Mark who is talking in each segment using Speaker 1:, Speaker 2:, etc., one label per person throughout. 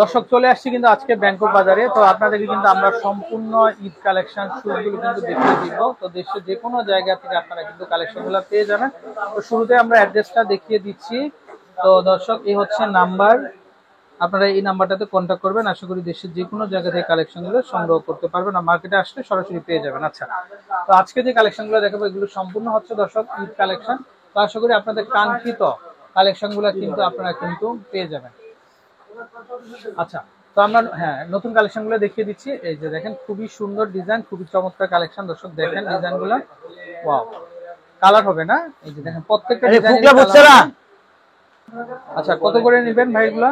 Speaker 1: দর্শক চলে আসছি কিন্তু আজকে ব্যাংকক বাজারে। তো আপনাদেরকে কিন্তু আমরা সম্পূর্ণ ঈদ কালেকশন শুটগুলো কিন্তু দেখিয়ে দিব। তো দেশের যে কোনো জায়গা থেকে আপনারা কিন্তু কালেকশনগুলো পেয়ে যাবেন। তো শুরুতে আমরা অ্যাড্রেসটা দেখিয়ে দিচ্ছি। তো দর্শক এই হচ্ছে নাম্বার, আপনারা এই নাম্বারটাতে কন্ট্যাক্ট করবেন। আশা করি দেশের যে কোনো জায়গা থেকে কালেকশনগুলো সংগ্রহ করতে পারবেন, আর মার্কেটে আসলে সরাসরি পেয়ে যাবেন। আচ্ছা, তো আজকে যে কালেকশনগুলো দেখাবো এগুলো সম্পূর্ণ হচ্ছে দর্শক ঈদ কালেকশন। তো আশা করি আপনাদের কাঙ্ক্ষিত কালেকশনগুলো কিন্তু আপনারা কিন্তু পেয়ে যাবেন। আচ্ছা, তো আমরা নতুন কালেকশনগুলো দেখিয়ে দিচ্ছি। এই যে দেখেন খুবই সুন্দর ডিজাইন, খুবই চমৎকার কালেকশন। দর্শক দেখেন ডিজাইনগুলো, ওয়াও, কালার হবে না? এই যে দেখেন প্রত্যেকটা ডিজাইন। আচ্ছা, কত করে নেবেন ভাই এগুলো?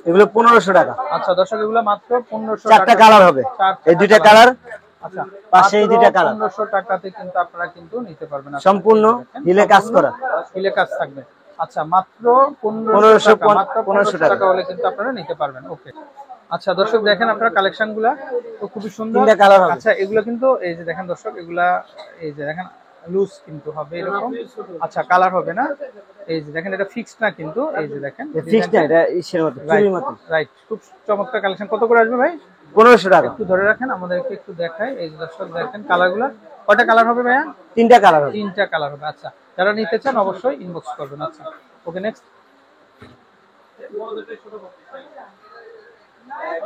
Speaker 2: এগুলো 1500 টাকা।
Speaker 1: আচ্ছা দর্শক, এগুলো মাত্র 1500 টাকা।
Speaker 2: চারটা কালার হবে, এই দুইটা কালার।
Speaker 1: আচ্ছা,
Speaker 2: পাশে এই দুইটা কালার
Speaker 1: 1500 টাকাতে কিন্তু আপনারা কিন্তু নিতে পারবেন।
Speaker 2: সম্পূর্ণ হিলে কাজ করা,
Speaker 1: হিলে কাজ থাকবে। আচ্ছা, মাত্র 1500 টাকা হলে কিন্তু আপনারা নিতে পারবেন। ওকে, আচ্ছা দর্শক দেখেন আপনারা কালেকশনগুলা তো খুবই সুন্দর।
Speaker 2: তিনটা কালার হবে।
Speaker 1: আচ্ছা, এগুলো কিন্তু এই যে দেখেন দর্শক, এগুলা এই যে দেখেন লুজ কিন্তু হবে এরকম। আচ্ছা, কালার হবে না? এই যে দেখেন এটা ফিক্সড না কিন্তু, এই যে দেখেন
Speaker 2: ফিক্সড না, এটা ইসের মতো চুরির মতো।
Speaker 1: রাইট, খুব চমৎকার কালেকশন। কত করে আসবে ভাই?
Speaker 2: 1500 টাকা।
Speaker 1: একটু ধরে রাখেন, আমাদেরকে একটু দেখায়। এই যে দর্শক দেখেন কালারগুলো, কয়টা কালার হবে ভাইয়া?
Speaker 2: তিনটা কালার হবে।
Speaker 1: তিনটা কালার হবে। আচ্ছা, যারা নিতে চান অবশ্যই ইনবক্স করবেন। আচ্ছা, ওকে, নেক্সট।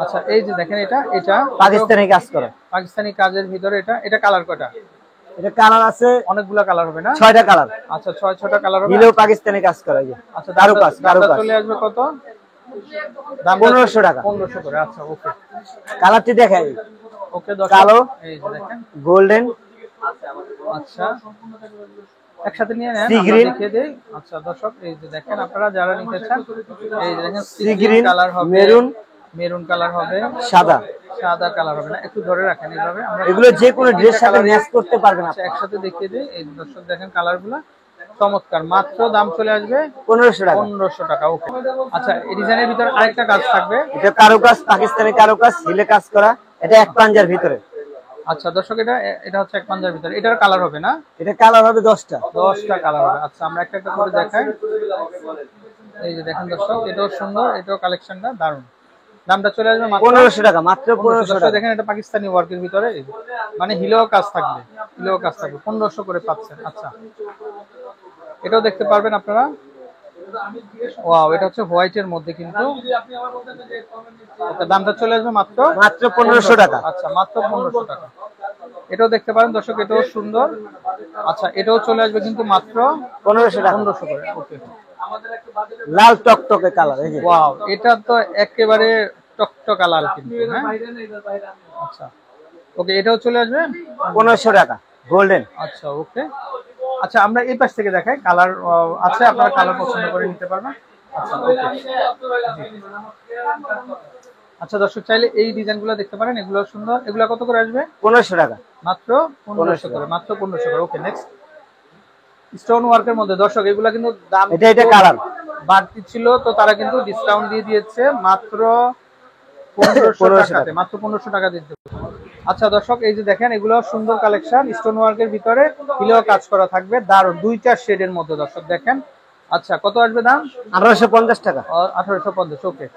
Speaker 1: আচ্ছা, এই যে দেখেন এটা
Speaker 2: পাকিস্তানি কাজ করা,
Speaker 1: পাকিস্তানি কাজের ভিতরে এটা কালার কয়টা?
Speaker 2: এটা কালার আছে
Speaker 1: অনেকগুলা কালার হবে না?
Speaker 2: 6টা কালার।
Speaker 1: আচ্ছা, 6টা কালার হবে।
Speaker 2: দিলেও পাকিস্তানি কাজ করা। এই যে
Speaker 1: আচ্ছা,
Speaker 2: কাজ
Speaker 1: চলে আসবে কত?
Speaker 2: দাম 1500 টাকা।
Speaker 1: 1500 করে। আচ্ছা, ওকে,
Speaker 2: কালারটি দেখাই।
Speaker 1: ওকে দর্শক,
Speaker 2: কালো,
Speaker 1: এই যে দেখেন
Speaker 2: গোল্ডেন।
Speaker 1: আচ্ছা, একসাথে নিয়ে নেন,
Speaker 2: সি
Speaker 1: আমরা
Speaker 2: গ্রিন
Speaker 1: দেখিয়ে দেই। আচ্ছা দর্শক, এই যে দেখেন আপনারা যারা নিতে চান, এই যে দেখেন
Speaker 2: সি গ্রিন
Speaker 1: কালার হবে, মেরুন কালার হবে, সাদা কালার হবে না? একটু ধরে রাখেন এইভাবে, আমরা
Speaker 2: এগুলো যে কোনো ড্রেস সাথে ম্যাচ করতে পারবেন।
Speaker 1: আচ্ছা, একসাথে দেখিয়ে দেই। এই দর্শক দেখেন কালারগুলো চমৎকার। মাত্র দাম চলে আসবে
Speaker 2: 1500 টাকা।
Speaker 1: 1500 টাকা। ওকে, আচ্ছা, এই ডিজাইনের ভিতরে আরেকটা কাজ থাকবে।
Speaker 2: এটা কারুকাজ, পাকিস্তানি কারুকাজ, হিলে কাজ করা। এটা এক পাঞ্জার ভিতরে।
Speaker 1: আচ্ছা দর্শক, এটা হচ্ছে এক পাঞ্জার ভিতরে। এটার কালার হবে না?
Speaker 2: এটা কালার হবে 10টা
Speaker 1: কালার হবে। আচ্ছা, আমরা একটা একটা করে দেখাই। এই যে দেখেন দর্শক, এটাও সুন্দর, এটাও কালেকশনটা দারুণ। দামটা চলে আসবে মাত্র
Speaker 2: 1500 টাকা। মাত্র 1500 টাকা।
Speaker 1: দেখেন এটা পাকিস্তানি ওয়ার্কের ভিতরে, মানে হিলেও কাজ থাকবে, 1500 করে পাচ্ছেন। আচ্ছা, এটাও দেখতে পারবেন আপনারা। ওয়াও, এটা হচ্ছে হোয়াইটের মধ্যে কিন্তু। ওকে, দামটা চলে আসবে মাত্র
Speaker 2: 1500 টাকা।
Speaker 1: আচ্ছা, মাত্র 1500 টাকা। এটাও দেখতে পারেন দর্শক, এটাও সুন্দর। আচ্ছা, এটাও চলে আসবে কিন্তু মাত্র
Speaker 2: 1500 টাকা।
Speaker 1: 1500 করে। ওকে,
Speaker 2: লাল টকটকে কালার। এই যে
Speaker 1: ওয়াও, এটা তো একেবারে টকটকা লাল কিন্তু, হ্যাঁ? আচ্ছা, ওকে, এটাও চলে আসবে
Speaker 2: 1500 টাকা, গোল্ডেন।
Speaker 1: আচ্ছা, ওকে। আচ্ছা, আমরা এই পাশ থেকে দেখাই। কালার আছে, আপনারা কালার পছন্দ করে নিতে পারবেন। আচ্ছা, ওকে। আচ্ছা দর্শক, চাইলে এই ডিজাইনগুলো দেখতে পারেন, এগুলো সুন্দর। এগুলো কত করে আসবে?
Speaker 2: 1500 টাকা।
Speaker 1: মাত্র 1500 করে, মাত্র 1500 করে। ওকে, নেক্সট। স্টোন ওয়ার্কের মধ্যে দর্শক, এগুলো কিন্তু দাম
Speaker 2: এটা কালার
Speaker 1: বাড়তি ছিল, তো তারা কিন্তু ডিসকাউন্ট দিয়ে দিয়েছে মাত্র 1500 টাকাতে, মাত্র 1500 টাকা দিতে। আচ্ছা দর্শক, এই যে দেখেন এগুলো সুন্দর কালেকশন, স্টোন ওয়ার্কের ভিতরে হিলেও কাজ করা থাকবে, দারুণ, দুইটা শেডের মধ্যে দর্শক দেখেন। আচ্ছা, কত আসবে দাম?
Speaker 2: 1850 টাকা।
Speaker 1: 1850। ওকে,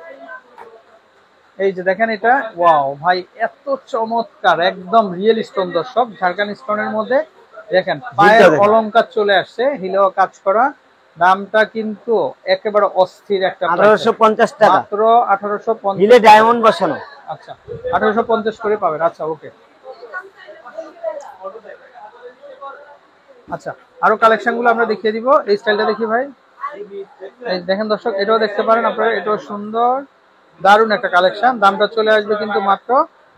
Speaker 1: এই যে দেখেন এটা, ওয়াও ভাই, এত চমৎকার, একদম রিয়েল স্টোন দর্শক, ঝাড়খান্ড স্টোনের মধ্যে দেখেন পায়ের অলংকার চলে আসছে, হিলেও কাজ করা। দামটা কিন্তু একেবারে অস্থির একটা,
Speaker 2: 1850 টাকা,
Speaker 1: মাত্র 1850।
Speaker 2: হিলে ডায়মন্ড বসানো।
Speaker 1: আচ্ছা, 1850 করে পাবেন। আচ্ছা, ওকে। আচ্ছা, আরো কালেকশন গুলো আমরা দেখিয়ে দিব। এই স্টাইলটা দেখি ভাই। এই দেখেন দর্শক, এটাও দেখতে পারেন আপনারা, এটাও সুন্দর, দারুণ একটা কালেকশন। দামটা চলে আসবে কিন্তু মাত্র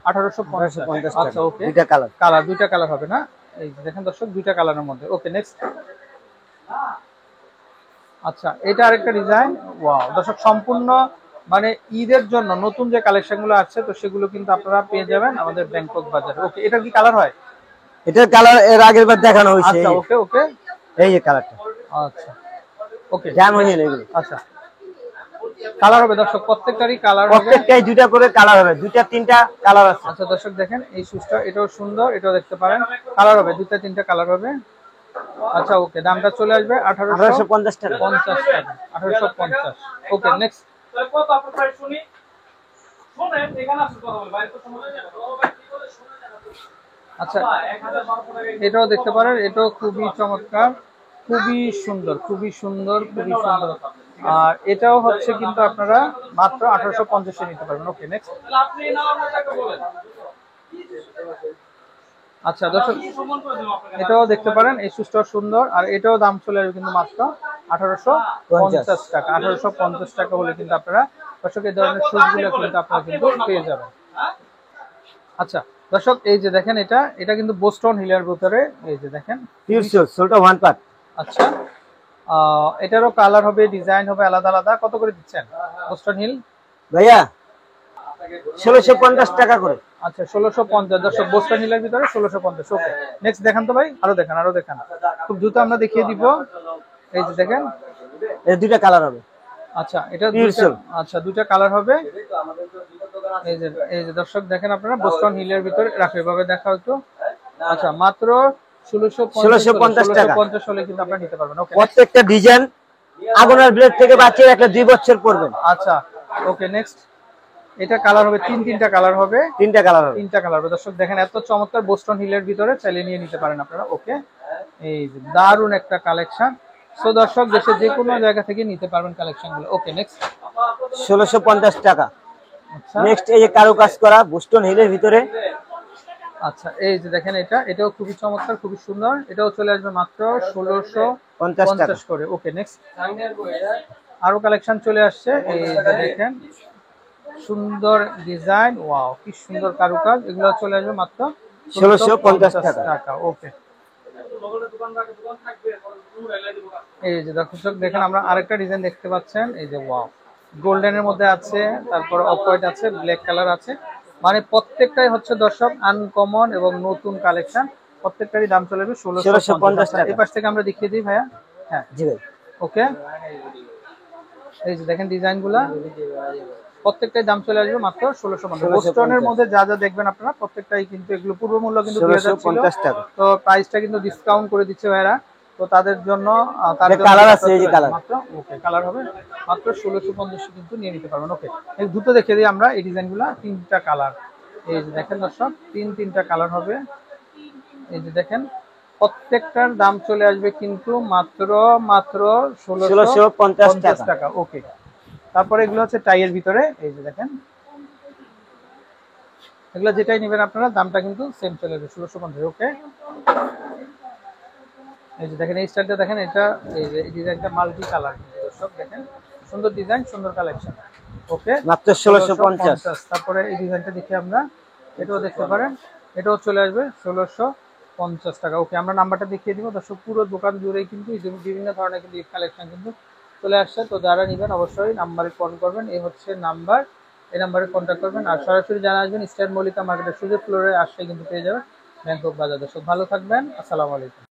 Speaker 1: 1850। আচ্ছা, ওকে, দুইটা কালার হবে না? এই দেখেন দর্শক, দুইটা কালারের মধ্যে। ওকে, নেক্সট। আচ্ছা, এটা আরেকটা ডিজাইন। ওয়াও দর্শক, সম্পূর্ণ মানে ঈদের জন্য নতুন যে কালেকশন গুলো আছে, তো সেগুলো কিন্তু আপনারা পেয়ে যাবেন আমাদের ব্যাংকক বাজারে। ওকে, এটা কি কালার হয়?
Speaker 2: এটার কালার এর আগের বার দেখানো হয়েছে।
Speaker 1: আচ্ছা, ওকে, ওকে,
Speaker 2: এই যে কালারটা।
Speaker 1: আচ্ছা, ওকে,
Speaker 2: জাম হয়ে গেল এগুলো।
Speaker 1: আচ্ছা, কালার হবে দর্শক, প্রত্যেকটারই কালার হবে,
Speaker 2: প্রত্যেকটাই দুইটা করে কালার হবে, দুইটা তিনটা কালার আছে।
Speaker 1: আচ্ছা দর্শক দেখেন এই শুজটা, এটাও সুন্দর, এটাও দেখতে পারেন, কালার হবে, দুইটা তিনটা কালার হবে। আচ্ছা, ওকে, দামটা চলে আসবে 1850 টাকা। 1850। ওকে, নেক্সট। আচ্ছা, এটাও দেখতে পারেন, এটাও খুবই চমৎকার, খুবই সুন্দর, খুবই সুন্দর, খুবই সুন্দর। আর এটাও হচ্ছে কিন্তু আপনারা মাত্র 1850 নিতে পারবেন। ওকে, নেক্সট। আচ্ছা দর্শক, এটাও দেখতে পারেন, এই সুস্টার সুন্দর। আর এটাও দাম চলে আসবে কিন্তু মাত্র 1850 টাকা। 1850 টাকা হলে কিন্তু আপনারা দর্শক এই ধরনের শুজগুলো কিন্তু আপনারা কিন্তু পেয়ে যাবেন। আচ্ছা দর্শক, এই যে দেখেন, এটা কিন্তু বোস্টন হিলের ভিতরে, এই যে দেখেন
Speaker 2: পিওর সোল, সোলটা ওয়ান পার্ট।
Speaker 1: আচ্ছা, এটারও কালার হবে, ডিজাইন হবে আলাদা আলাদা। কত করে দিচ্ছেন বোস্টন হিল
Speaker 2: ভাইয়া? 1650 টাকা করে।
Speaker 1: আচ্ছা, 1650। দর্শক, বোস্টন হিলের ভিতরে 1650। ওকে, নেক্সট দেখান তো ভাই, আরো দেখান, আরো দেখান। খুব দ্রুত আমরা দেখিয়ে দিব। এই যে দেখেন,
Speaker 2: এর দুইটা কালার হবে।
Speaker 1: আচ্ছা, এটা দুইটা, আচ্ছা দুইটা কালার হবে। এই যে দর্শক দেখেন, আপনারা বোস্টন হিলের ভিতরে রাখো, এভাবে দেখা হতো। আচ্ছা, মাত্র 1650 টাকা হলে কিন্তু আপনারা নিতে পারবেন। ওকে,
Speaker 2: প্রত্যেকটা ডিজাইন আগুনের ব্লেড থেকে বাঁচিয়ে রাখলে 2 বছর পরবেন।
Speaker 1: আচ্ছা, ওকে, নেক্সট। এটা কালার হবে, তিনটা কালার হবে,
Speaker 2: তিনটা কালার হবে।
Speaker 1: তিনটা কালার হবে। দর্শক দেখেন, এত চমৎকার বোস্টন হিলের ভিতরে চালিয়ে নিয়ে নিতে পারেন আপনারা। ওকে, এই যে দারুন একটা কালেকশন। সো দর্শক, দেশের যে কোনো জায়গা থেকে নিতে পারবেন কালেকশন গুলো। ওকে, নেক্সট।
Speaker 2: 1650 টাকা।
Speaker 1: আচ্ছা,
Speaker 2: নেক্সট এই যে কারু কাজ করা বোস্টন হিলের ভিতরে।
Speaker 1: আচ্ছা, এই যে দেখেন, এটাও খুবই চমৎকার, খুবই সুন্দর। এটাও চলে আসবে মাত্র 1650 করে। ওকে, নেক্সট। আরো কালেকশন চলে আসছে, এই যে দেখেন, সুন্দর ডিজাইন, ওয়াও, কি সুন্দর কারুকাজ। এগুলো চলে আসবে মাত্র
Speaker 2: 1650
Speaker 1: টাকা। ওকে, এই যে দর্শক দেখেন, আমরা আরেকটা ডিজাইন দেখতে পাচ্ছেন, এই যে ওয়াও, গোল্ডেনের মধ্যে আছে, তারপর অফ হোয়াইট আছে, ব্ল্যাক কালার আছে। মানে প্রত্যেকটাই হচ্ছে দর্শক আনকমন এবং নতুন কালেকশন। প্রত্যেকটারই দাম চলে যাবে 1650 টাকা। এই পাশ থেকে আমরা দেখিয়ে দিই ভাইয়া। হ্যাঁ
Speaker 2: জি ভাই।
Speaker 1: ওকে, এই যে দেখেন ডিজাইনগুলা, প্রত্যেকটাই দাম চলে আসবে মাত্র 1650। বোস্টনের মধ্যে যা যা দেখবেন আপনারা, প্রত্যেকটাই কিন্তু এগুলো পূর্ব মূল্য কিন্তু
Speaker 2: 1650 টাকা।
Speaker 1: তো প্রাইসটা কিন্তু ডিসকাউন্ট করে দিচ্ছে ভাইরা। তো তাদের জন্য
Speaker 2: কালার আছে, এই যে কালার
Speaker 1: মাত্র, ওকে, কালার হবে মাত্র 1650 কিন্তু নিয়ে নিতে পারবেন। ওকে, এই দ্রুত দেখিয়ে দিই আমরা এই ডিজাইনগুলো। তিনটা কালার, এই যে দেখেন দর্শক, তিনটা কালার হবে। এই যে দেখেন, প্রত্যেকটার দাম চলে আসবে কিন্তু মাত্র 1650 টাকা। ওকে, তারপরে এগুলো হচ্ছে টাইয়ের ভিতরে, এই যে দেখেন, এগুলো যেটাই নেবেন আপনারা দামটা কিন্তু সেম চলে যাবে 1650। ওকে, এই যে দেখেন, এই স্টাইলটা দেখেন, এটা এই যে এই ডিজাইনটা মাল্টি কালার, দর্শক দেখেন, সুন্দর ডিজাইন, সুন্দর কালেকশন। ওকে,
Speaker 2: মাত্র 1650।
Speaker 1: তারপরে এই ডিজাইনটা দেখি আমরা, এটাও দেখতে পারেন, এটাও চলে আসবে 1650 টাকা। ওকে, আমরা নাম্বারটা দেখিয়ে দিব দর্শক। পুরো দোকান জুড়েই কিন্তু বিভিন্ন ধরনের কিন্তু কালেকশন কিন্তু চলে আসছে। তো যারা নেবেন অবশ্যই নাম্বারে ফোন করবেন, এই হচ্ছে নাম্বার, এই নাম্বারে কন্ট্যাক্ট করবেন। আর সরাসরি যারা আসবেন, স্টার মল্লিকা মার্কেটের সুযোগ ফ্লোরে আসলে কিন্তু পেয়ে যাবেন ব্যাংকক বাজার। দর্শক ভালো থাকবেন, আসসালামু আলাইকুম।